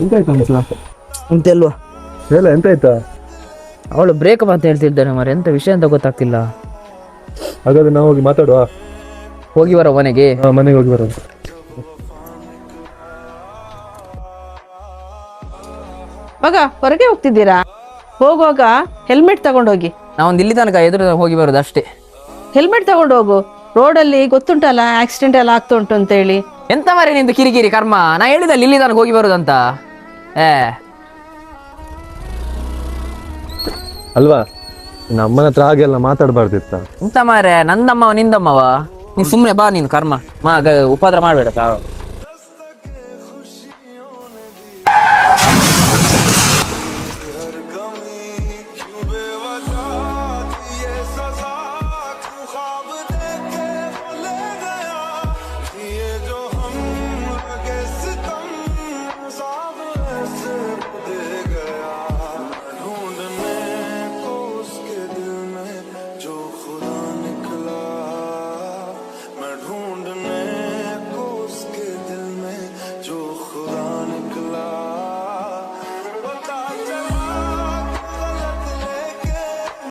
ಎಂತಾಯ್ತು ಅನ್ಸಲ ಎಂತೆಲ್ವಾ ಹೇಳ ಎಂತಾಯ್ತಾ? ಅವಳು ಬ್ರೇಕಪ್ ಅಂತ ಹೇಳ್ತಿದ್ದಾನೆ ಮರ, ಎಂತ ವಿಷಯ ಅಂತ ಗೊತ್ತಾಗ್ತಿಲ್ಲ. ಹಾಗಾದ್ರೆ ನಾವು ಹೋಗಿ ಮಾತಾಡುವ. ಹೋಗಿ ಬರೋ ಮನೆಗೆ. ಮನೆಗೆ ಹೋಗಿ ಬರೋದು. ಮಗ ಹೊರಗೆ ಹೋಗ್ತಿದ್ದೀರಾ? ಹೋಗುವಾಗ ಹೆಲ್ಮೆಟ್ ತಗೊಂಡೋಗಿ. ನಾವೊಂದು ಇಲ್ಲಿ ತನಕ ಎದುರು ಹೋಗಿ ಬರೋದು ಅಷ್ಟೇ. ಹೆಲ್ಮೆಟ್ ತಗೊಂಡು ಹೋಗು. ರೋಡಲ್ಲಿ ಗೊತ್ತುಂಟಲ್ಲ ಆಕ್ಸಿಡೆಂಟ್ ಎಲ್ಲ ಆಗ್ತಾ ಉಂಟು ಅಂತ ಹೇಳಿ. ಎಂತ ಮಾರಿ ನಿಂದು ಕಿರಿಕಿರಿ ಕರ್ಮ? ನಾ ಹೇಳಿದಲ್ಲಿ ಇಲ್ಲಿ ತನಕ ಹೋಗಿ ಬರೋದಂತ. ಅಲ್ವಾ, ನಮ್ಮನ ಹತ್ರ ಹಾಗೆಲ್ಲ ಮಾತಾಡಬಾರ್ದಿತ್ತ. ಎಂತ ಮಾರೆ, ನಂದಮ್ಮವ ನಿಂದಮ್ಮವ? ನೀನ್ ಸುಮ್ನೆ ಬಾ, ನೀನು ಕರ್ಮ ಉಪದ್ರ ಮಾಡ್ಬೇಡ.